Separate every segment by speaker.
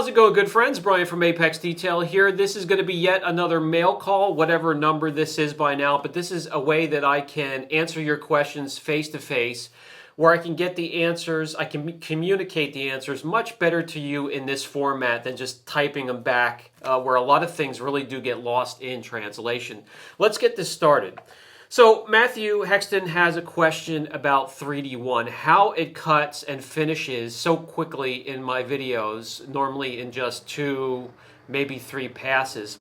Speaker 1: How's it going, good friends? Brian from Apex Detail here. This is going to be yet another mail call, whatever number this is by now, but this is a way that I can answer your questions face to face, where I can get the answers, I can communicate the answers much better to you in this format than just typing them back, where a lot of things really do get lost in translation. Let's get this started. So Matthew Hexton has a question about 3D1, how it cuts and finishes so quickly in my videos, normally in just 2, maybe 3 passes.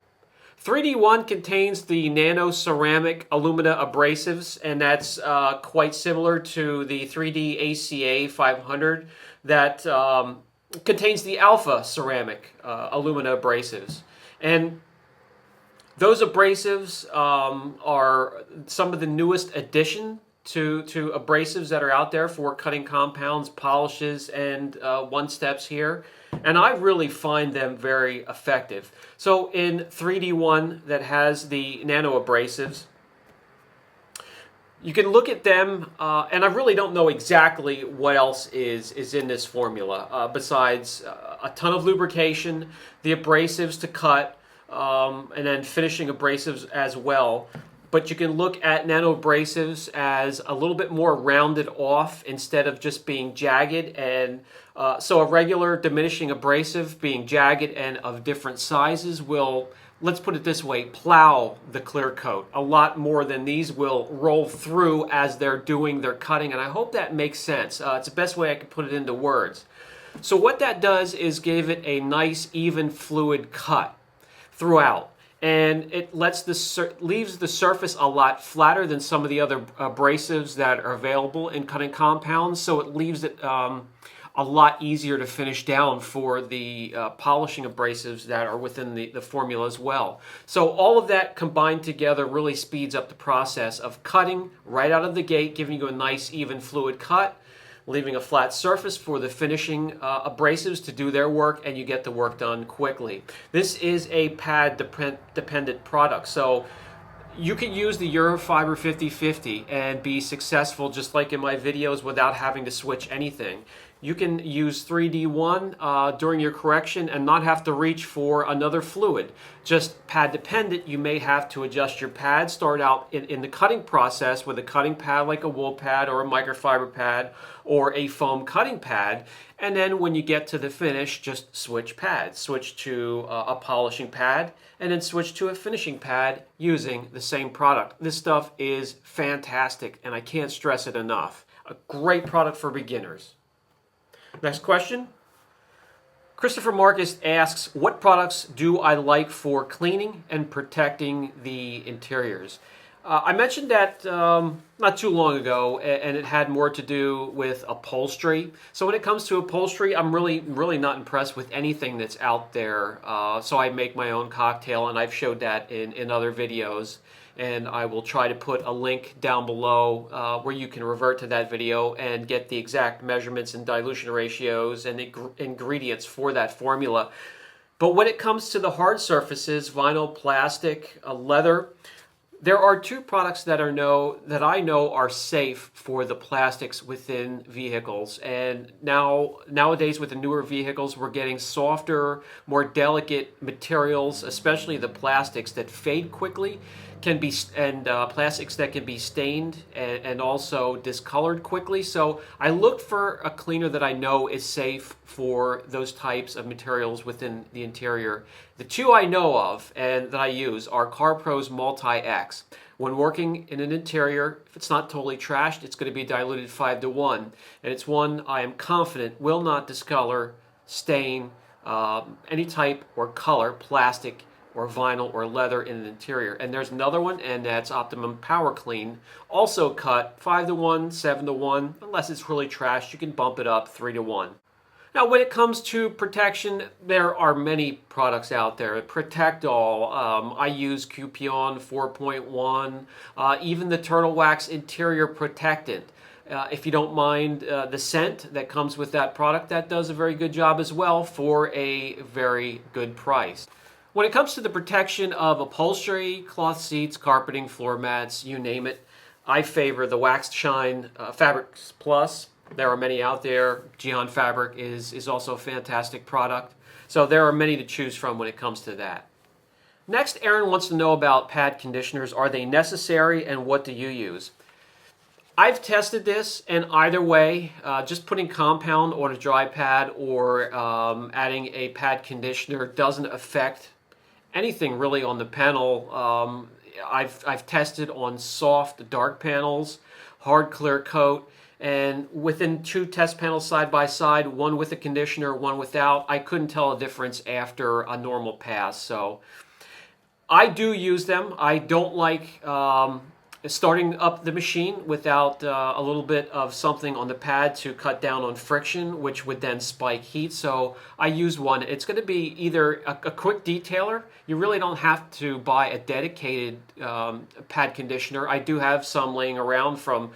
Speaker 1: 3D1 contains the nano ceramic alumina abrasives, and that's quite similar to the 3D ACA 500 that contains the alpha ceramic alumina abrasives. And those abrasives are some of the newest addition to abrasives that are out there for cutting compounds, polishes, and one-steps here. And I really find them very effective. So in 3D1 that has the nano abrasives, you can look at them, and I really don't know exactly what else is in this formula, besides a ton of lubrication, the abrasives to cut, and then finishing abrasives as well. But you can look at nano abrasives as a little bit more rounded off instead of just being jagged. And so a regular diminishing abrasive being jagged and of different sizes will, let's put it this way, plow the clear coat a lot more than these will roll through as they're doing their cutting. And I hope that makes sense. It's the best way I can put it into words. So what that does is give it a nice even fluid cut throughout, and it leaves the surface a lot flatter than some of the other abrasives that are available in cutting compounds, so it leaves it a lot easier to finish down for the polishing abrasives that are within the formula as well. So all of that combined together really speeds up the process of cutting right out of the gate, giving you a nice even fluid cut, leaving a flat surface for the finishing abrasives to do their work, and you get the work done quickly. This is a pad-dependent product, so you can use the Eurofiber 50/50 and be successful just like in my videos without having to switch anything. You can use 3D1 during your correction and not have to reach for another fluid. Just pad dependent, you may have to adjust your pad, start out in the cutting process with a cutting pad like a wool pad or a microfiber pad or a foam cutting pad, and then when you get to the finish, just switch pads. Switch to a polishing pad and then switch to a finishing pad using the same product. This stuff is fantastic and I can't stress it enough. A great product for beginners. Next question. Christopher Marcus asks, what products do I like for cleaning and protecting the interiors? I mentioned that not too long ago, and it had more to do with upholstery. So when it comes to upholstery, I'm really not impressed with anything that's out there. So I make my own cocktail, and I've showed that in other videos. And I will try to put a link down below where you can revert to that video and get the exact measurements and dilution ratios and ingredients for that formula. But when it comes to the hard surfaces, vinyl, plastic, leather, there are 2 products that I know are safe for the plastics within vehicles. And nowadays with the newer vehicles, we're getting softer, more delicate materials, especially the plastics that fade quickly, plastics that can be stained and also discolored quickly. So I look for a cleaner that I know is safe for those types of materials within the interior. The 2 I know of and that I use are CarPro's Multi-X. When working in an interior, if it's not totally trashed, it's going to be diluted 5:1. And it's one I am confident will not discolor, stain, any type or color, plastic, or vinyl or leather in the interior. And there's another one, and that's Optimum Power Clean. Also cut 5:1, 7:1. Unless it's really trashed, you can bump it up 3:1. Now, when it comes to protection, there are many products out there. Protect All, I use Cupion 4.1, even the Turtle Wax Interior Protectant. If you don't mind the scent that comes with that product, that does a very good job as well for a very good price. When it comes to the protection of upholstery, cloth seats, carpeting, floor mats, you name it, I favor the Waxed Shine Fabrics Plus. There are many out there. Geon Fabric is also a fantastic product. So there are many to choose from when it comes to that. Next, Aaron wants to know about pad conditioners. Are they necessary and what do you use? I've tested this, and either way, just putting compound on a dry pad or adding a pad conditioner doesn't affect anything really on the panel. I've tested on soft, dark panels, hard clear coat, and within 2 test panels side by side, one with a conditioner, one without, I couldn't tell a difference after a normal pass. So I do use them. I don't like starting up the machine without a little bit of something on the pad to cut down on friction, which would then spike heat. So I use one. It's going to be either a quick detailer. You really don't have to buy a dedicated pad conditioner. I do have some laying around from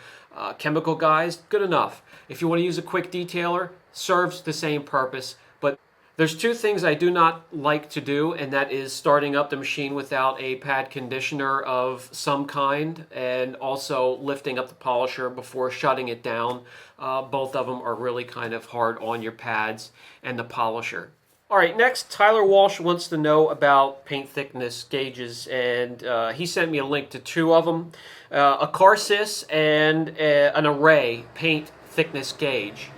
Speaker 1: Chemical Guys. Good enough. If you want to use a quick detailer, serves the same purpose. But there's 2 things I do not like to do, and that is starting up the machine without a pad conditioner of some kind, and also lifting up the polisher before shutting it down. Both of them are really kind of hard on your pads and the polisher. All right, next, Tyler Walsh wants to know about paint thickness gauges, and he sent me a link to 2 of them, a Carsis and an Array paint thickness gauge.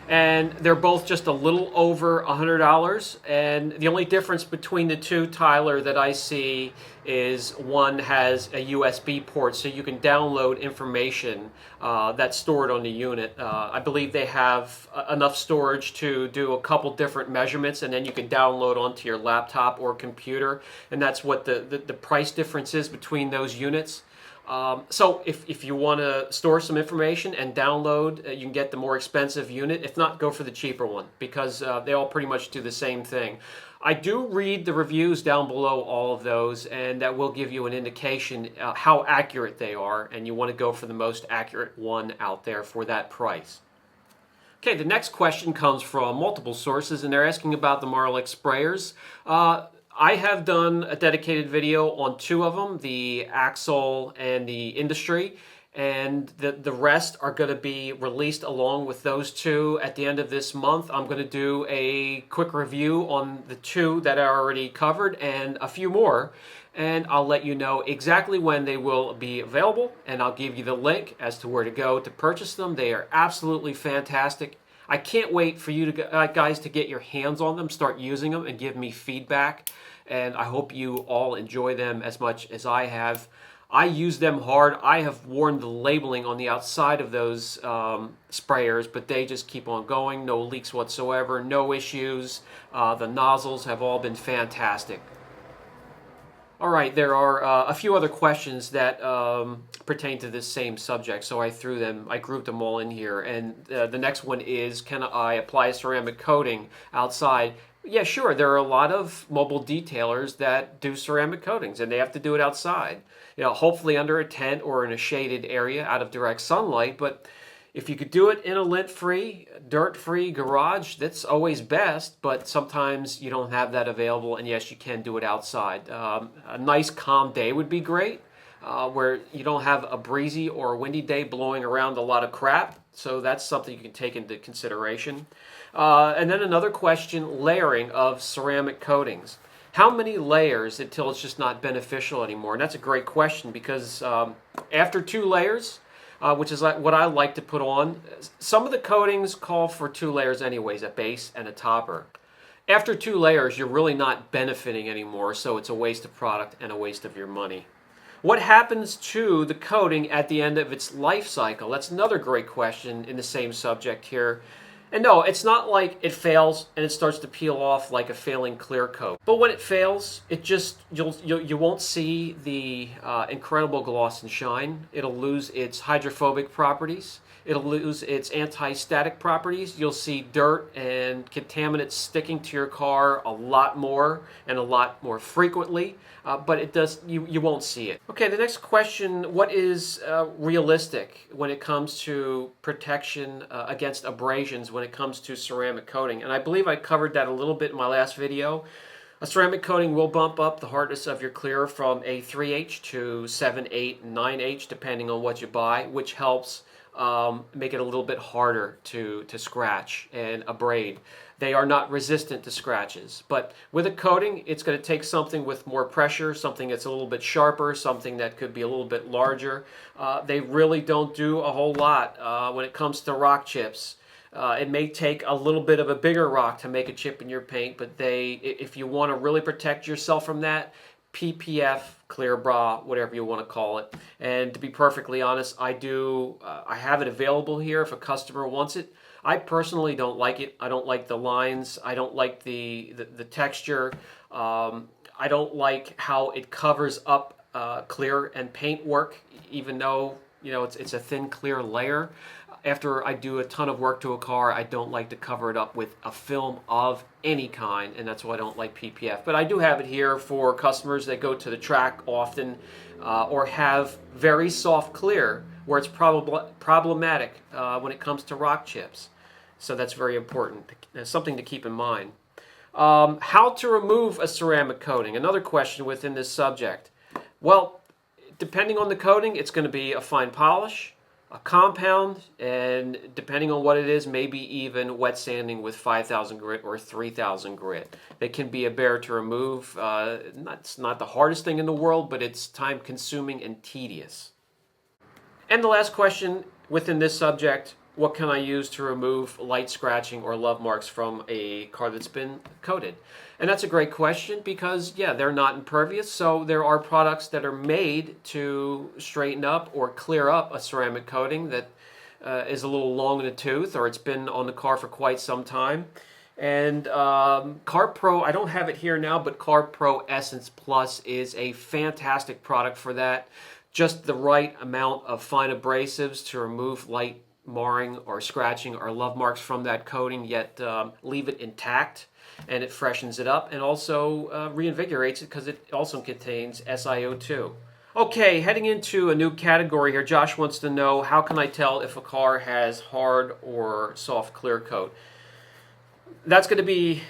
Speaker 1: And they're both just a little over $100. And the only difference between the 2, Tyler, that I see is one has a USB port, so you can download information that's stored on the unit. I believe they have enough storage to do a couple different measurements, and then you can download onto your laptop or computer. And that's what the price difference is between those units. So if you want to store some information and download, you can get the more expensive unit. If not, go for the cheaper one, because they all pretty much do the same thing. I do read the reviews down below all of those, and that will give you an indication how accurate they are, and you want to go for the most accurate one out there for that price. Okay, the next question comes from multiple sources, and they're asking about the Marlix sprayers. I have done a dedicated video on 2 of them, the Axle and the Industry, and the rest are going to be released along with those 2 at the end of this month. I'm going to do a quick review on the 2 that I already covered and a few more, and I'll let you know exactly when they will be available, and I'll give you the link as to where to go to purchase them. They are absolutely fantastic. I can't wait for you to guys to get your hands on them, start using them, and give me feedback. And I hope you all enjoy them as much as I have. I use them hard. I have worn the labeling on the outside of those sprayers, but they just keep on going. No leaks whatsoever, no issues. The nozzles have all been fantastic. All right, there are a few other questions that pertain to this same subject, so I grouped them all in here. And the next one is, can I apply a ceramic coating outside? Yeah, sure. There are a lot of mobile detailers that do ceramic coatings, and they have to do it outside. You know, hopefully under a tent or in a shaded area out of direct sunlight. But if you could do it in a lint-free, dirt-free garage, that's always best. But sometimes you don't have that available, and yes, you can do it outside. A nice calm day would be great, where you don't have a breezy or a windy day blowing around a lot of crap. So that's something you can take into consideration. And then another question, layering of ceramic coatings. How many layers until it's just not beneficial anymore? And that's a great question, because after 2 layers, which is what I like to put on, some of the coatings call for 2 layers anyways, a base and a topper. After 2 layers, you're really not benefiting anymore, so it's a waste of product and a waste of your money. What happens to the coating at the end of its life cycle? That's another great question in the same subject here. And no, it's not like it fails and it starts to peel off like a failing clear coat. But when it fails, it just you won't see the incredible gloss and shine. It'll lose its hydrophobic properties. It'll lose its anti-static properties. You'll see dirt and contaminants sticking to your car a lot more and a lot more frequently. But you won't see it. Okay, the next question, what is realistic when it comes to protection against abrasions when it comes to ceramic coating? And I believe I covered that a little bit in my last video. A ceramic coating will bump up the hardness of your clear from a 3H to 7, 8, 9H, depending on what you buy, which helps make it a little bit harder to scratch and abrade. They are not resistant to scratches. But with a coating, it's going to take something with more pressure, something that's a little bit sharper, something that could be a little bit larger. They really don't do a whole lot when it comes to rock chips. It may take a little bit of a bigger rock to make a chip in your paint, but if you want to really protect yourself from that, PPF, clear bra, whatever you want to call it. And to be perfectly honest, I have it available here if a customer wants it. I personally don't like it. I don't like the lines. I don't like the texture. I don't like how it covers up clear and paint work, even though it's a thin clear layer. After I do a ton of work to a car, I don't like to cover it up with a film of any kind, and that's why I don't like PPF. But I do have it here for customers that go to the track often or have very soft clear where it's problematic when it comes to rock chips. So that's very important. That's something to keep in mind. How to remove a ceramic coating? Another question within this subject. Well, depending on the coating, it's going to be a fine polish, a compound, and depending on what it is, maybe even wet sanding with 5,000 grit or 3,000 grit. They can be a bear to remove. It's not the hardest thing in the world, but it's time consuming and tedious. And the last question within this subject, what can I use to remove light scratching or love marks from a car that's been coated? And that's a great question because, yeah, they're not impervious, so there are products that are made to straighten up or clear up a ceramic coating that is a little long in the tooth or it's been on the car for quite some time. And Carb Pro, I don't have it here now, but Carb Pro Essence Plus is a fantastic product for that. Just the right amount of fine abrasives to remove light marring or scratching or love marks from that coating, yet leave it intact, and it freshens it up and also reinvigorates it because it also contains SiO2. Okay, heading into a new category here. Josh wants to know, how can I tell if a car has hard or soft clear coat? That's going to be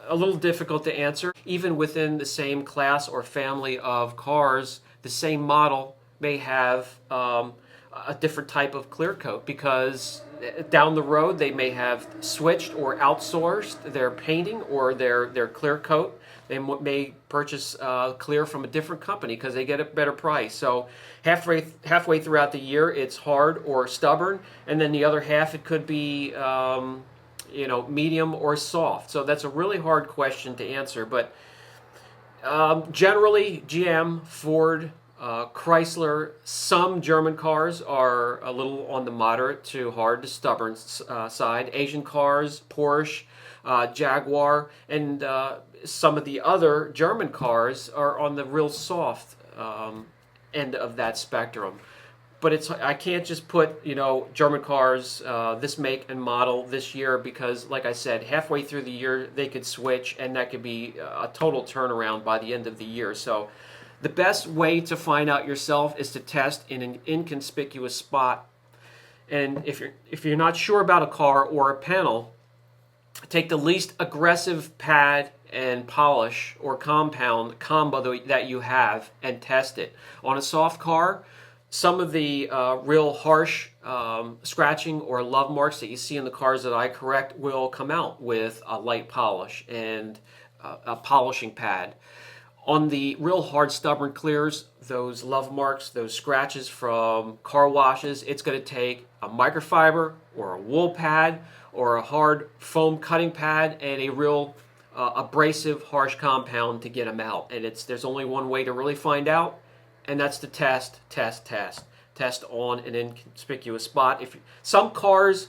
Speaker 1: a little difficult to answer. Even within the same class or family of cars, the same model may have a different type of clear coat because down the road they may have switched or outsourced their painting or their clear coat. They may purchase clear from a different company because they get a better price. So halfway throughout the year it's hard or stubborn, and then the other half it could be medium or soft. So that's a really hard question to answer, but generally GM, Ford, Chrysler, some German cars are a little on the moderate to hard to stubborn side. Asian cars, Porsche, Jaguar, and some of the other German cars are on the real soft end of that spectrum. But I can't just put German cars this make and model this year because, like I said, halfway through the year they could switch, and that could be a total turnaround by the end of the year. So the best way to find out yourself is to test in an inconspicuous spot. And if you're not sure about a car or a panel, take the least aggressive pad and polish or compound combo that you have and test it. On a soft car, some of the real harsh scratching or love marks that you see in the cars that I correct will come out with a light polish and a polishing pad. On the real hard, stubborn clears, those love marks, those scratches from car washes, it's going to take a microfiber or a wool pad or a hard foam cutting pad and a real abrasive, harsh compound to get them out. And there's only one way to really find out, and that's to test on an inconspicuous spot. Some cars,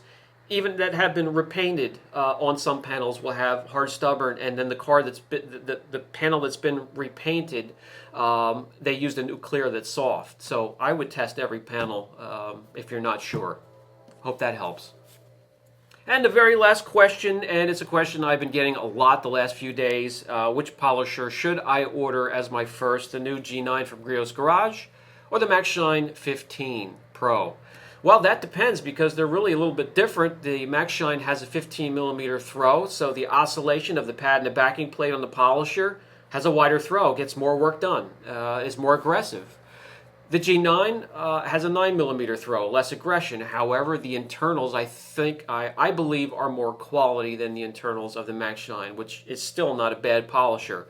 Speaker 1: even that have been repainted on some panels, will have hard stubborn, and then the car the panel that's been repainted, they used a new clear that's soft. So I would test every panel if you're not sure. Hope that helps. And the very last question, and it's a question I've been getting a lot the last few days. Which polisher should I order as my first? The new G9 from Griot's Garage or the Max Shine 15 Pro? Well, that depends because they're really a little bit different. The Max Shine has a 15 millimeter throw, so the oscillation of the pad and the backing plate on the polisher has a wider throw, gets more work done, is more aggressive. The G9 has a 9mm throw, less aggression. However, the internals, I believe, are more quality than the internals of the Max Shine, which is still not a bad polisher.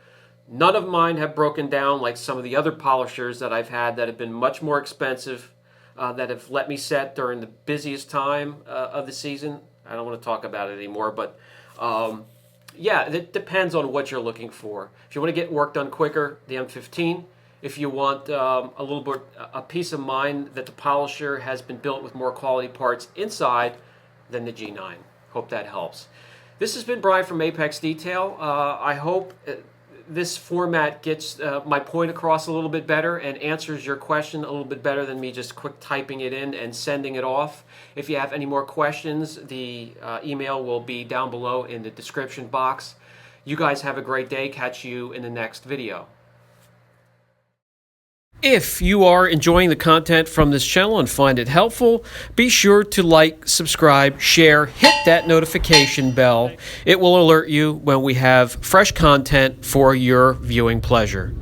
Speaker 1: None of mine have broken down like some of the other polishers that I've had that have been much more expensive, that have let me set during the busiest time of the season. I don't want to talk about it anymore, but yeah, it depends on what you're looking for. If you want to get work done quicker, the M15. If you want a peace of mind that the polisher has been built with more quality parts inside, then the G9. Hope that helps. This has been Brian from Apex Detail. I hope this format gets my point across a little bit better and answers your question a little bit better than me just quick typing it in and sending it off. If you have any more questions, the email will be down below in the description box. You guys have a great day. Catch you in the next video. If you are enjoying the content from this channel and find it helpful, be sure to like, subscribe, share, hit that notification bell. It will alert you when we have fresh content for your viewing pleasure.